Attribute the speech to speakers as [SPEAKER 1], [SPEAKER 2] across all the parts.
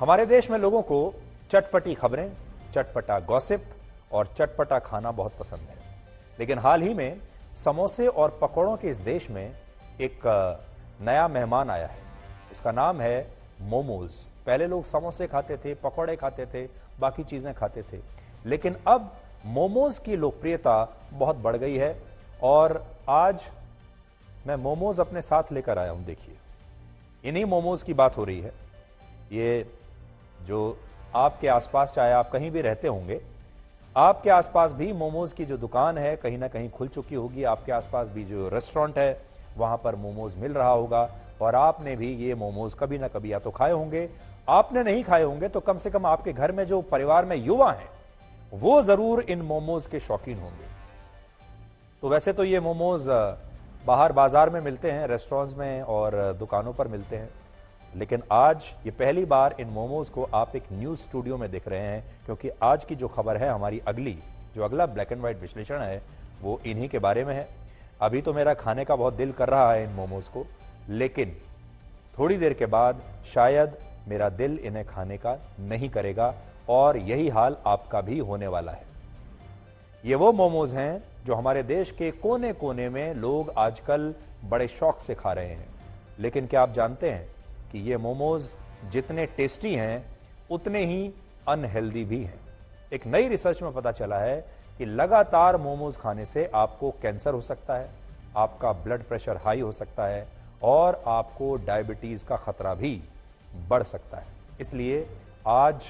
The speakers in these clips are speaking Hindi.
[SPEAKER 1] हमारे देश में लोगों को चटपटी खबरें, चटपटा गॉसिप और चटपटा खाना बहुत पसंद है। लेकिन हाल ही में समोसे और पकौड़ों के इस देश में एक नया मेहमान आया है। उसका नाम है मोमोज। पहले लोग समोसे खाते थे, पकौड़े खाते थे, बाकी चीजें खाते थे, लेकिन अब मोमोज की लोकप्रियता बहुत बढ़ गई है। और आज मैं मोमोज अपने साथ लेकर आया हूं। देखिए, इन्हीं मोमोज की बात हो रही है। ये जो आपके आसपास, चाहे आप कहीं भी रहते होंगे, आपके आसपास भी मोमोज की जो दुकान है कहीं ना कहीं खुल चुकी होगी। आपके आसपास भी जो रेस्टोरेंट है वहां पर मोमोज मिल रहा होगा और आपने भी ये मोमोज कभी ना कभी या तो खाए होंगे। आपने नहीं खाए होंगे तो कम से कम आपके घर में जो परिवार में युवा हैं वो जरूर इन मोमोज के शौकीन होंगे। तो वैसे तो ये मोमोज बाहर बाजार में मिलते हैं, रेस्टोरेंट्स में और दुकानों पर मिलते हैं, लेकिन आज ये पहली बार इन मोमोज को आप एक न्यूज स्टूडियो में देख रहे हैं, क्योंकि आज की जो खबर है, हमारी अगला ब्लैक एंड व्हाइट विश्लेषण है, वो इन्हीं के बारे में है। अभी तो मेरा खाने का बहुत दिल कर रहा है इन मोमोज को, लेकिन थोड़ी देर के बाद शायद मेरा दिल इन्हें खाने का नहीं करेगा और यही हाल आपका भी होने वाला है। ये वो मोमोज हैं जो हमारे देश के कोने कोने में लोग आजकल बड़े शौक से खा रहे हैं। लेकिन क्या आप जानते हैं कि ये मोमोज जितने टेस्टी हैं उतने ही अनहेल्दी भी हैं। एक नई रिसर्च में पता चला है कि लगातार मोमोज खाने से आपको कैंसर हो सकता है, आपका ब्लड प्रेशर हाई हो सकता है और आपको डायबिटीज का खतरा भी बढ़ सकता है। इसलिए आज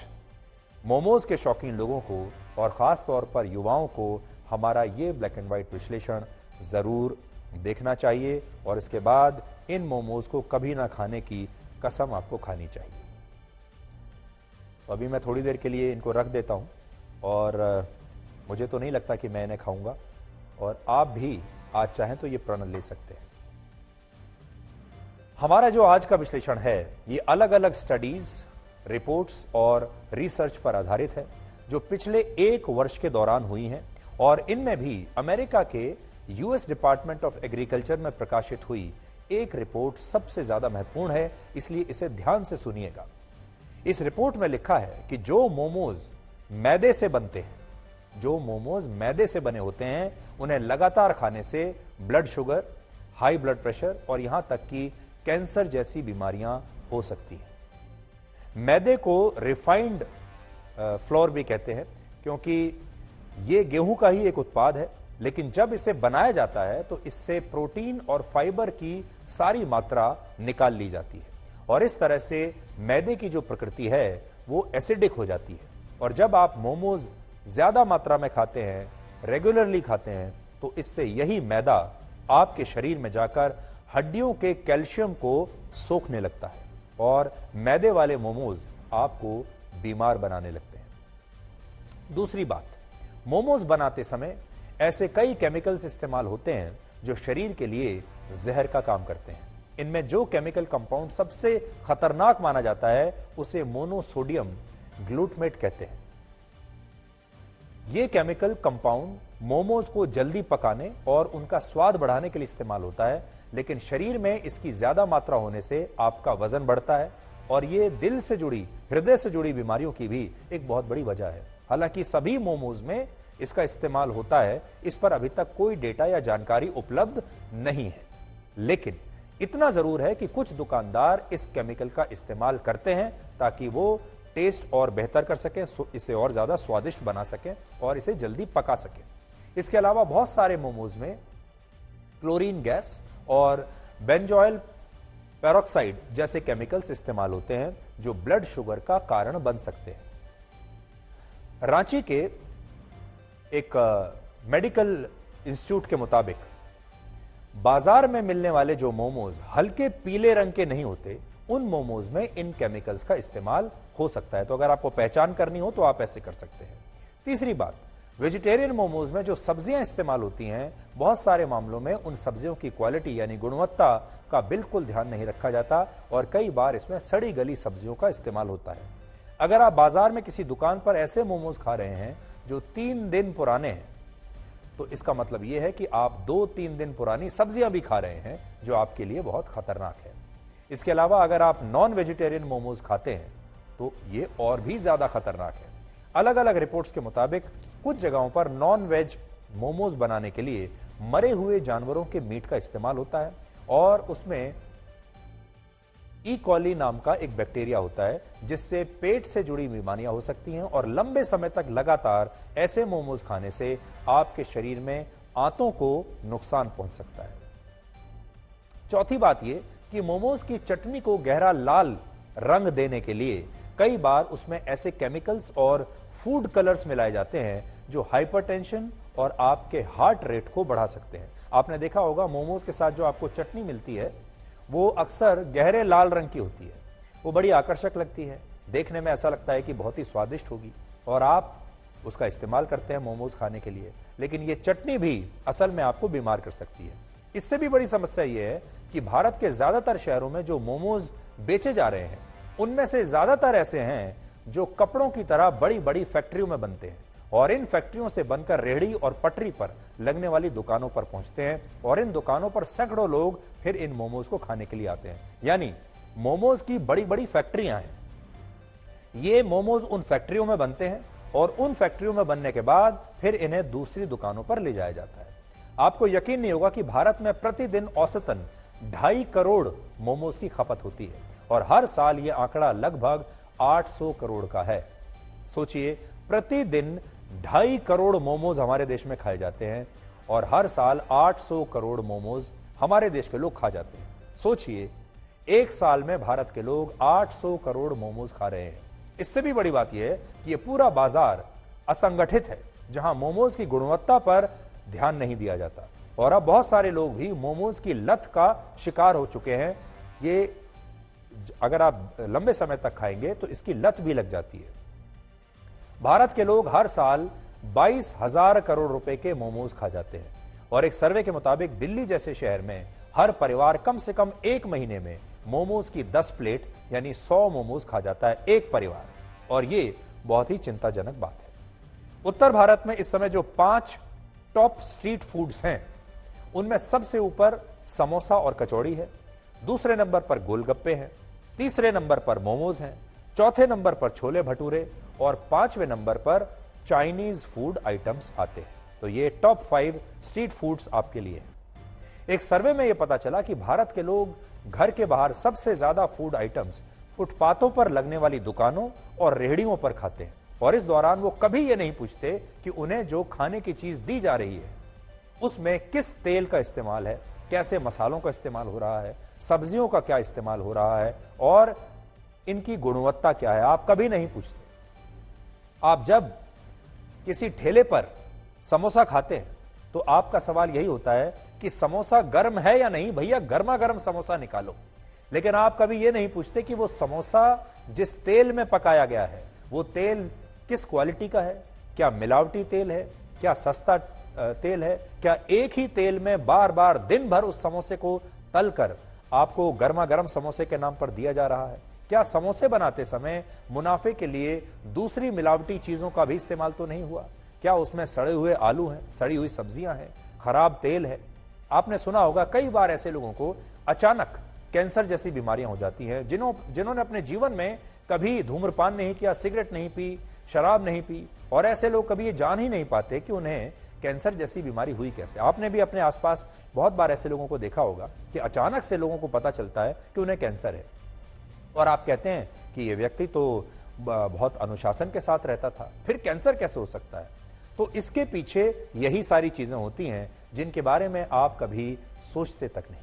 [SPEAKER 1] मोमोज के शौकीन लोगों को और खास तौर पर युवाओं को हमारा ये ब्लैक एंड व्हाइट विश्लेषण जरूर देखना चाहिए और इसके बाद इन मोमोज को कभी ना खाने की कसम आपको खानी चाहिए। तो अभी मैं थोड़ी देर के लिए इनको रख देता हूं और मुझे तो नहीं लगता कि मैं इन्हें खाऊंगा और आप भी आज चाहें तो ये प्रण ले सकते हैं। हमारा जो आज का विश्लेषण है ये अलग अलग स्टडीज, रिपोर्ट्स और रिसर्च पर आधारित है जो पिछले 1 वर्ष के दौरान हुई हैं और इनमें भी अमेरिका के यूएस डिपार्टमेंट ऑफ एग्रीकल्चर में प्रकाशित हुई एक रिपोर्ट सबसे ज्यादा महत्वपूर्ण है, इसलिए इसे ध्यान से सुनिएगा। इस रिपोर्ट में लिखा है कि जो मोमोज मैदे से बनते हैं, जो मोमोज मैदे से बने होते हैं, उन्हें लगातार खाने से blood sugar, high blood pressure और यहां तक कि कैंसर जैसी बीमारियां हो सकती हैं। मैदे को रिफाइंड फ्लोर भी कहते हैं क्योंकि यह गेहूं का ही एक उत्पाद है, लेकिन जब इसे बनाया जाता है तो इससे प्रोटीन और फाइबर की सारी मात्रा निकाल ली जाती है और इस तरह से मैदे की जो प्रकृति है वो एसिडिक हो जाती है। और जब आप मोमोज ज्यादा मात्रा में खाते हैं, रेगुलरली खाते हैं, तो इससे यही मैदा आपके शरीर में जाकर हड्डियों के कैल्शियम को सोखने लगता है और मैदे वाले मोमोज आपको बीमार बनाने लगते हैं। दूसरी बात, मोमोज बनाते समय ऐसे कई केमिकल्स इस्तेमाल होते हैं जो शरीर के लिए जहर का काम करते हैं। इनमें जो केमिकल कंपाउंड सबसे खतरनाक माना जाता है उसे मोनोसोडियम ग्लूटामेट कहते हैं। यह केमिकल कंपाउंड मोमोज को जल्दी पकाने और उनका स्वाद बढ़ाने के लिए इस्तेमाल होता है, लेकिन शरीर में इसकी ज्यादा मात्रा होने से आपका वजन बढ़ता है और यह दिल से जुड़ी, हृदय से जुड़ी बीमारियों की भी एक बहुत बड़ी वजह है। हालांकि सभी मोमोज में इसका इस्तेमाल होता है, इस पर अभी तक कोई डेटा या जानकारी उपलब्ध नहीं है, लेकिन इतना जरूर है कि कुछ दुकानदार इस केमिकल का इस्तेमाल करते हैं ताकि वो टेस्ट और बेहतर कर सकें, इसे और ज्यादा स्वादिष्ट बना सकें और इसे जल्दी पका सकें। इसके अलावा बहुत सारे मोमोज में क्लोरीन गैस और बेंजोइल पेरोक्साइड जैसे केमिकल्स इस्तेमाल होते हैं जो ब्लड शुगर का कारण बन सकते हैं। रांची के एक मेडिकल इंस्टीट्यूट के मुताबिक बाजार में मिलने वाले जो मोमोज हल्के पीले रंग के नहीं होते, उन मोमोज में इन केमिकल्स का इस्तेमाल हो सकता है। तो अगर आपको पहचान करनी हो तो आप ऐसे कर सकते हैं। तीसरी बात, वेजिटेरियन मोमोज में जो सब्जियां इस्तेमाल होती हैं, बहुत सारे मामलों में उन सब्जियों की क्वालिटी यानी गुणवत्ता का बिल्कुल ध्यान नहीं रखा जाता और कई बार इसमें सड़ी गली सब्जियों का इस्तेमाल होता है। अगर आप बाजार में किसी दुकान पर ऐसे मोमोज खा रहे हैं जो 3 दिन पुराने हैं, तो इसका मतलब यह है कि आप 2-3 दिन पुरानी सब्जियां भी खा रहे हैं, जो आपके लिए बहुत खतरनाक है। इसके अलावा अगर आप नॉन वेजिटेरियन मोमोज खाते हैं तो ये और भी ज्यादा खतरनाक है। अलग अलग रिपोर्ट्स के मुताबिक कुछ जगहों पर नॉन वेज मोमोज बनाने के लिए मरे हुए जानवरों के मीट का इस्तेमाल होता है और उसमें ई कॉली नाम का एक बैक्टीरिया होता है जिससे पेट से जुड़ी बीमारियां हो सकती हैं और लंबे समय तक लगातार ऐसे मोमोज खाने से आपके शरीर में आंतों को नुकसान पहुंच सकता है। चौथी बात यह कि मोमोज की चटनी को गहरा लाल रंग देने के लिए कई बार उसमें ऐसे केमिकल्स और फूड कलर्स मिलाए जाते हैं जो हाइपरटेंशन और आपके हार्ट रेट को बढ़ा सकते हैं। आपने देखा होगा मोमोज के साथ जो आपको चटनी मिलती है वो अक्सर गहरे लाल रंग की होती है। वो बड़ी आकर्षक लगती है, देखने में ऐसा लगता है कि बहुत ही स्वादिष्ट होगी और आप उसका इस्तेमाल करते हैं मोमोज खाने के लिए, लेकिन ये चटनी भी असल में आपको बीमार कर सकती है। इससे भी बड़ी समस्या ये है कि भारत के ज्यादातर शहरों में जो मोमोज बेचे जा रहे हैं उनमें से ज्यादातर ऐसे हैं जो कपड़ों की तरह बड़ी बड़ी फैक्ट्रियों में बनते हैं और इन फैक्ट्रियों से बनकर रेहड़ी और पटरी पर लगने वाली दुकानों पर पहुंचते हैं और इन दुकानों पर सैकड़ों लोग फिर इन मोमोज को खाने के लिए आते हैं। यानी मोमोज की बड़ी बड़ी फैक्ट्रियां हैं, ये मोमोज उन फैक्ट्रियों में बनते हैं और उन फैक्ट्रियों में बनने के बाद फिर इन्हें दूसरी दुकानों पर ले जाया जाता है। आपको यकीन नहीं होगा कि भारत में प्रतिदिन औसतन 2.5 करोड़ मोमोज की खपत होती है और हर साल यह आंकड़ा लगभग 800 करोड़ का है। सोचिए, प्रतिदिन 2.5 करोड़ मोमोज हमारे देश में खाए जाते हैं और हर साल 800 करोड़ मोमोज हमारे देश के लोग खा जाते हैं। सोचिए, एक साल में भारत के लोग 800 करोड़ मोमोज खा रहे हैं। इससे भी बड़ी बात यह है कि यह पूरा बाजार असंगठित है जहां मोमोज की गुणवत्ता पर ध्यान नहीं दिया जाता और अब बहुत सारे लोग भी मोमोज की लत का शिकार हो चुके हैं। ये अगर आप लंबे समय तक खाएंगे तो इसकी लत भी लग जाती है। भारत के लोग हर साल 22,000 करोड़ रुपए के मोमोज खा जाते हैं और एक सर्वे के मुताबिक दिल्ली जैसे शहर में हर परिवार कम से कम एक महीने में मोमोज की 10 प्लेट यानी 100 मोमोज खा जाता है एक परिवार, और ये बहुत ही चिंताजनक बात है। उत्तर भारत में इस समय जो 5 टॉप स्ट्रीट फूड्स हैं उनमें सबसे ऊपर समोसा और कचौड़ी है, दूसरे नंबर पर गोलगप्पे हैं, तीसरे नंबर पर मोमोज हैं, चौथे नंबर पर छोले भटूरे और 5वें नंबर पर चाइनीज फूड आइटम्स आते हैं। तो ये टॉप 5 स्ट्रीट फूड्स आपके लिए हैं। एक सर्वे में यह पता चला कि भारत के लोग घर के बाहर सबसे ज्यादा फूड आइटम्स फुटपाथों पर लगने वाली दुकानों और रेहड़ियों पर खाते हैं और इस दौरान वो कभी ये नहीं पूछते कि उन्हें जो खाने की चीज दी जा रही है उसमें किस तेल का इस्तेमाल है, कैसे मसालों का इस्तेमाल हो रहा है, सब्जियों का क्या इस्तेमाल हो रहा है और इनकी गुणवत्ता क्या है, आप कभी नहीं पूछते। आप जब किसी ठेले पर समोसा खाते हैं तो आपका सवाल यही होता है कि समोसा गर्म है या नहीं, भैया गर्मा गर्म समोसा निकालो। लेकिन आप कभी यह नहीं पूछते कि वो समोसा जिस तेल में पकाया गया है वो तेल किस क्वालिटी का है, क्या मिलावटी तेल है, क्या सस्ता तेल है, क्या एक ही तेल में बार बार दिन भर उस समोसे को तलकर आपको गर्मा गर्म समोसे के नाम पर दिया जा रहा है, क्या समोसे बनाते समय मुनाफे के लिए दूसरी मिलावटी चीजों का भी इस्तेमाल तो नहीं हुआ, क्या उसमें सड़े हुए आलू हैं, सड़ी हुई सब्जियां हैं, खराब तेल है। आपने सुना होगा कई बार ऐसे लोगों को अचानक कैंसर जैसी बीमारियां हो जाती हैं जिन्होंने अपने जीवन में कभी धूम्रपान नहीं किया, सिगरेट नहीं पी, शराब नहीं पी, और ऐसे लोग कभी ये जान ही नहीं पाते कि उन्हें कैंसर जैसी बीमारी हुई कैसे। आपने भी अपने आसपास बहुत बार ऐसे लोगों को देखा होगा कि अचानक से लोगों को पता चलता है कि उन्हें कैंसर है और आप कहते हैं कि ये व्यक्ति तो बहुत अनुशासन के साथ रहता था, फिर कैंसर कैसे हो सकता है। तो इसके पीछे यही सारी चीजें होती हैं जिनके बारे में आप कभी सोचते तक नहीं।